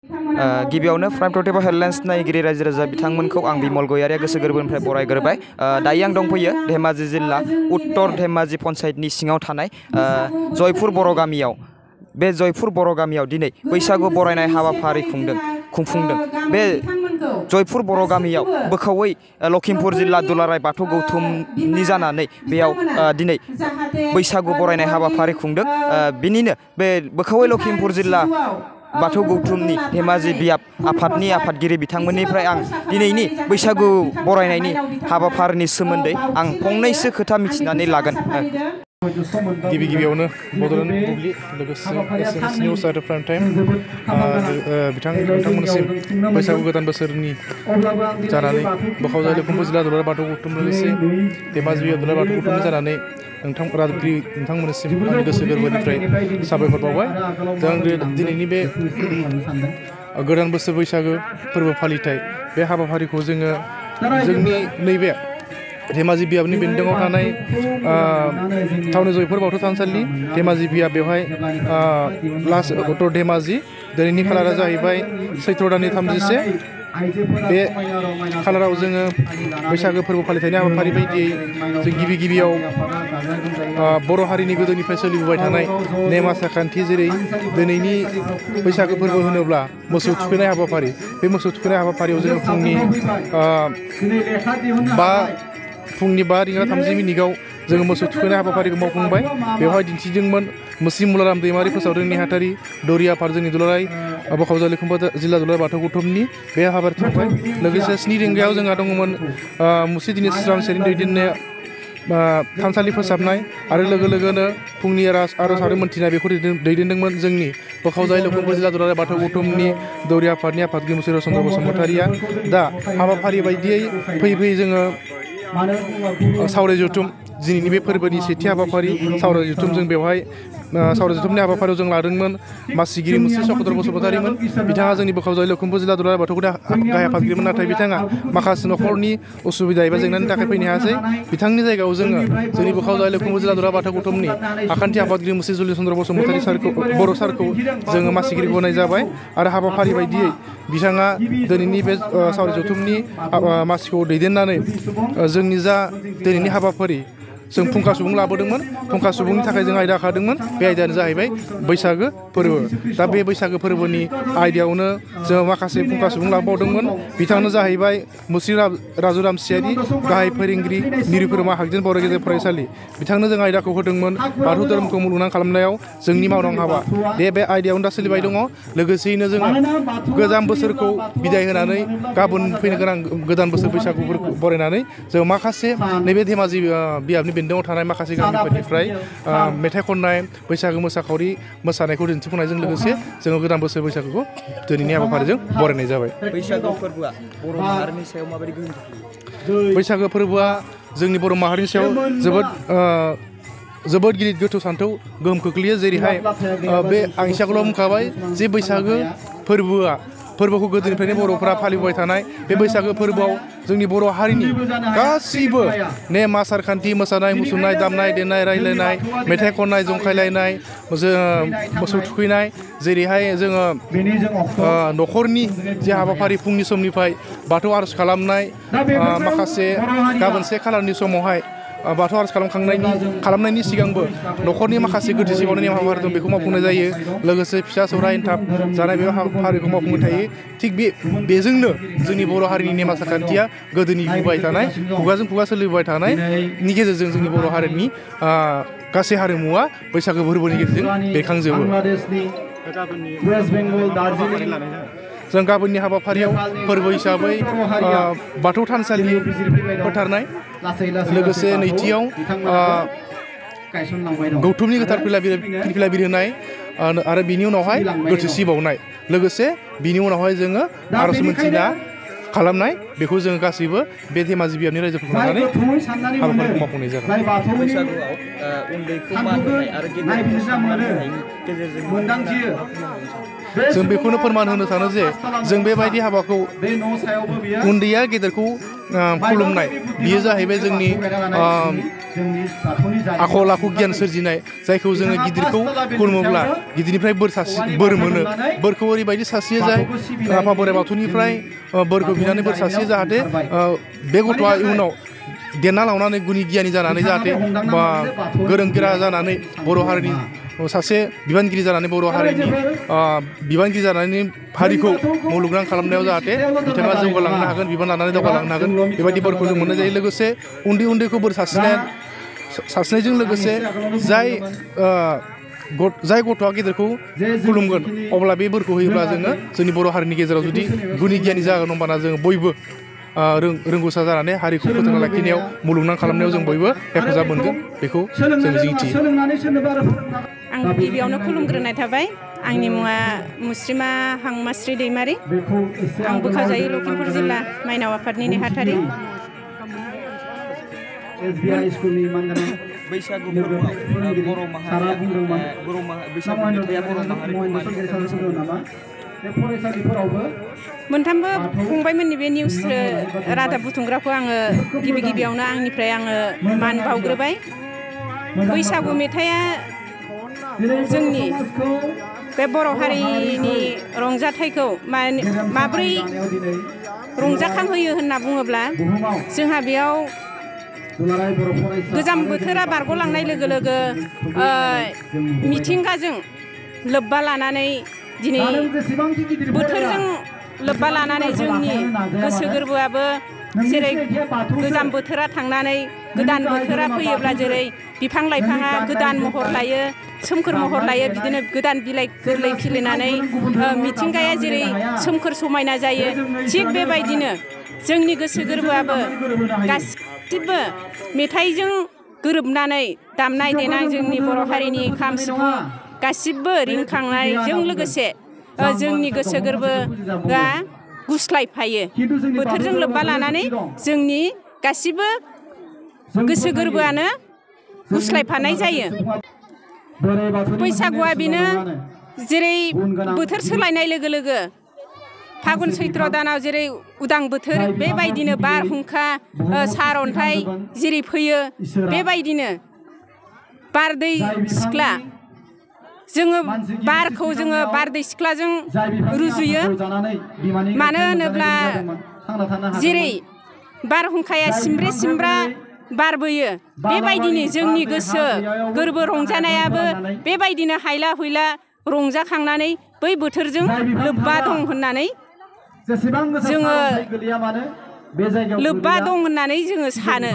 गिबियावनो prime टटेबल headlines नायगिरि रायजो राजा बिथांमोनखौ आं बिमल गयारिया गोसो गोरबोनिफ्राय बरायग्रोबाय। दायो आं दंफैयो धेमाजि जिल्ला उत्तर धेमाजि पन्चायतनि सिङाव थानाय जयपुर बर' गामियाव। बे जयपुर बर' गामियाव दिनै बैसागु बरायनाय हाबाफारि खुंफुंदों। बे जयपुर बर' गामियाव बोखावै लखिमपुर जिल्ला दुलाराय बाथौ गौथुमनि जानानै बेयाव दिनै बैसागु बरायनाय हाबाफारि खुंदों। बिनिनो बे बोखावै लखिमपुर जिल्ला बाथौ गौथुमनि धेमाजि बियाब आफादनि आफादगिरि बिथांमोननिफ्राय आं दिनैनि बैसागु बरायनायनि हाबाफारिनि सोमोन्दै आं फंनैसो खोथा मिथिनानै लागोन। गिबियावनो बड'लेण्ड बुब्लि लोगोसे एसएमएस निउज आरो प्राइम टाइम बिथांमोननिसिम बैसागु गोदान बोसोरनि जानानै बोखावजाय लखिमपुर जिल्ला दुलाराय बाथौ गौथुम लोगोसे धेमाजि बियाब दुलाराय बाथौ गौथुमनि जानानै नोंथांमोननिसिम आंनि गोसो गोरबोनिफ्राय साबायखर बावबाय। जों दिनैनि बे गोदान बोसोर बैसागो फोरबो फालिथाय बे हाबाफारिखौ जोङो जोंनि नैबे धेमाजि बियाबनि बेन्दोङाव थानाय टाउन जयपुर बाथौ थानसालि धेमाजि बियाब बेवहाय लास्ट उत्तर धेमाजि दिनैनि खालारा जाहैबाय सैत्र दाननि 31 बे खालाराव जोङो बैसागो फोरबो फालिथायनि हाबाफारि बायदियै जों गिबियाव बर' हारिनि गोदोनिफ्राय सोलिबोबाय थानाय नेम आसार खान्थि जेरै दिनैनि बैसागो फोरबो होनोब्ला मोसौ थुखैनाय हाबाफारि। बे मोसौ थुखैनाय हाबाफारियाव जोङो फुंनि 5:30 जोङो मोसौ थुखैनाय हाबाफारिखौ मावफुंबाय। बेवहाय दिन्थिदोंमोन मुस्रि मुलाराम दैमारि फोसावदों नेहाथारि दौरि आफाद जोंनि दुलाराय बोखावजाय लखिमपुर जिल्ला दुलाराय बाथौ गौथुमनि बे हाबाफारि थांबाय। लोगोसे 7 रिंगायाव जोंहा दङमोन मुस्रि दिनेश रामसियारिनि दैदेननाय थानसालि फोसाबनाय आरो लोगोनो फुंनि आर'ज आरो मोन्थिनाय बेखौ दैदेनदोंमोन जोंनि बोखावजाय लखिमपुर जिल्ला दुलाराय बाथौ गौथुमनि दौरि आफादनि आफादगिरि मुस्रि चन्द्र बसुमतारिया। दा हाबाफारि बायदियै फैयै जोङो सावराय जथुम दिनैनि बे फोरबोनि सेथि हाबाफारि सावराय जथुम जों बेवहाय सावराय जथुमनि हाबाफारियाव जों लादोंमोन मासिगिरि मुस्रि चन्द्र बसुमतारिमोन। बिथाङा जोंनि बोखावजाय लखिमपुर जिल्ला दुलाराय बाथौ गाहाय आफादगिरिमोन, नाथाय बिथाङा माखासे न'खरनि उसुबिदा एबा जेंनानि थाखाय फैनो हायासै। बिथांनि जायगायाव जोङो जोंनि बोखावजाय लखिमपुर जिल्ला दुलाराय बाथौ गौथुमनि आखान्थि आफादगिरि मुस्रि जुलि चन्द्र बसुमतारि बर' सारखौ जोङो मासिगिरि गनाय जाबाय आरो हाबाफारि बायदियै बिथाङा दिनैनि बे सावराय जथुमनि मासिखौ दैदेननानै जोंनि जा दिनैनि हाबाफारि जों फुंखा सुबुं लाबोदोंमोन। फुंखा सुबुंनि थाखाय जों आयदा खादोंमोन। बे आयदायानो जाहैबाय बैसागो फोरबो। दा बे बैसागो फोरबोनि आयदायावनो जों माखासे फुंखा सुबुं लाबोबावदोंमोन। बिथांनो जाहैबाय मुस्रि राजु रामसियारि गाहाय फोरोंगिरि निरुपमा हागजेन बर' गेजेर फरायसालि। बिथांनो जों आयदाखौ होदोंमोन बाथौ धोरोमखौ मुलुगनां खालामनायाव जोंनि मावनां हाबा। बे आयदायावनो दा सोलिबाय दङ। लोगोसेयैनो जोङो गोजाम बोसोरखौ बिदाय होनानै गाबोन फैनो गोनां गोदान बोसोर बैसागुफोरखौ बरायनानै जों माखासे नैबे धेमाजि बियाबनि बेन्दोङाव थानाय माखासे गामिफोरनिफ्राय मेथाइ खननाय बैसागो मोसाखावरि मोसानायखौ दिन्थिफुंनायजों लोगोसे जोङो गोदान बोसोर बैसागुखौ दिनैनि हाबाफारिजों बरायनाय जाबाय। बैसागु फोरबोआ बर' माहारिनि सायाव माबायदि गोहोम खोख्लैयो? बैसागो फोरबोआ जोंनि बर' माहारिनि सायाव जोबोद गिदिर गोथौ सान्थौ गोहोम खोख्लैयो। जेरैहाय बे आं इसेआगोलाव बुंखाबाय जे बैसागो फोरबोखौ गोदोनिफ्रायनो बर'फोरा फालिबोबाय थानाय बे बैसागो फोरबोआव जोंनि बर' हारिनि गासैबो नेम आसार खान्थि मोसानाय मुसुरनाय दामनाय देनाय रायलायनाय मेथाइ खननाय जंखायलायनाय मोसौ थुखैनाय जेरैहाय जोङो न'खरनि जे हाबाफारि फुंनि समनिफ्राय बाथौ आर'ज खालामनाय माखासे गाबोन 1 खालारनि समावहाय बाथौ आर'ज खालामनायनि सिगांबो न'खरनि माखासे गोथैसि बावनायनि हाबाफारि दं, बेखौ मावफुंनाय जायो। लोगोसे फिथा सौराय एन्थाब जानाय बे हाबाफारिखौ मावफुंबाय थायो। थिग बेजोंनो जोंनि बर' हारिनि नेम आसार खान्थिया गोदोनि फैबाय थानाय खुगाजों खुगा सोलिबोबाय थानायनि गेजेरजों जोंनि बर' हारिनि गासै हारिमुवा बैसागो फोरबोनि गेजेरजों बेरखांजोबो। जों गाबोननि हाबाफारियाव फोरबो हिसाबै बाथौ थानसालि फोथारनाय, लोगोसे नैथियाव गौथुमनि गोथार फिरफिला बिरहोनाय आरो बिनि उनावहाय गोथैसि बावनाय, लोगोसे बिनि उनावहाय जोङो आर'ज मोन्थिना खालामनाय, बेखौ जोङो गासैबो बे धेमाजि बियाबनि रायजोफोरखौ लानानै हाबाफारिखौ मावफुंनाय जागोन। बैसागुआव उन्दैखौ मान होनाय आरो गेदेरखौ सनमान होनायनि गेजेरजों जों बेखौनो फोरमान होनो सानो जे जों बेबायदि हाबाखौ उन्दैया गेदेरखौ खुलुमनाय बियो जाहैबाय जोंनि आखल आखु गियान सोरजिनाय जायखौ जोङो गिदिरखौ खुलुमोब्ला गिदिरनिफ्राय बोर मोनो बोरखौ ओरैबायदि सास्रियो जाय आफा बोराइ बाथौनिफ्राय बोरखौ बिनानै बोर सास्रियो जाहाथे बे गथ'आ इयुनाव देरना लावनानै गुनि गियानि जानानै जाहाथे बा गोरों गोरा जानानै बर' हारिनि सासे बिबानगिरि जानानै बर' हारिनि बिबानगिरि जानानै हारिखौ मुलुगनां खालामनायाव जाहाथे बिथाङा जौगालांनो हागोन बिबान लानानै दावगालांनो हागोन बेबायदि बोरखौ जों मोननाय जायो लोगोसे उन्दैखौ बोर सास्रिनायजों लोगोसे जाय गथ'आ गेदेरखौ खुलुमगोन अब्ला बे बोरखौ होयोब्ला जोङो जोंनि बर' हारिनि गेजेराव जुदि गुनि गियानि जागोन होमबाना जोङो बयबो रोंगौसा जानानै हारिखौ फोथांना लाखिनायाव मुलुगनां खालामनायाव जों बयबो हेफाजाब मोनगोन बेखौ जों मिजिंथियो। आं गिबियावनो खुलुमग्रोनाय थाबाय आंनि मुङा मुस्रिमा हांमास्रि दैमारि आं बोखाजायो लखिमपुर जिल्ला माइनाव आफादनि नेहाथारि। बैसागु फोरबोआव बर' माहारिया बैसागु मेथाइया बर' माहारिखौ मोनथामबो फंबायमोननि बे निउस रादाब बुथुमग्राखौ आङो गिबियावनो आंनिफ्राय आङो मान बावग्रोबाय। बैसागु मेथाइया जोंनि बे बर' हारिनि रंजाथाइखौ माब्रै रंजाखांहोयो होनना बुङोब्ला जोंहा बेयाव गोजां बोथोरा बारग'लांनाय लोगो लोगो मिथिंगाजों लोब्बा लानानै दिनै बोथोरजों लोब्बा लानानै जोंनि गोसो गोरबोआबो जेरै गोजां बोथोरा थांनानै गोदान बोथोरा फैयोब्ला जेरै बिफां लाइफाङा गोदान महर लायो सोमखोर महर लायो बिदिनो गोदान बिलाइ गोरलै खिलिनानै मिथिंगाया जेरै सोमखोर समायना जायो थिग बेबायदिनो जोंनि गोसो गोरबोआबो गासिबो मेथाइजों गोरोबनानै दामनाय देनाय जोंनि बर' हारिनि खाम सिफुं गासिबो रिंखांनायजों लोगोसे जोंनि गोसो गोरबोआ गुस्लायफायो बोथोरजों लोब्बा लानानै जोंनि गासिबो गोसो गोरबोआनो गुस्लायफानाय जायो। बैसागुआ बेनो जेरै बोथोर सोलायनाय लोगो लोगो फागुन सैत्र दानाव जेरै उदां बोथोर बेबायदिनो बारहुंखा सारअन्थाइ जेरै फैयो बेबायदिनो बारदै सिख्ला जोङो बारखौ जोङो बारदै सिख्लाजों रुजुयो मानो होनोब्ला जेरै बारहुंखाया सिमब्रे सिमब्रा बारबोयो बेबायदिनो जोंनि गोसो गोरबो रंजानायाबो बेबायदिनो हायला हुइला रंजाखांनानै बै बोथोरजों लोब्बा दं होननानै जोङो लोब्बा दं होननानै जोङो सानो।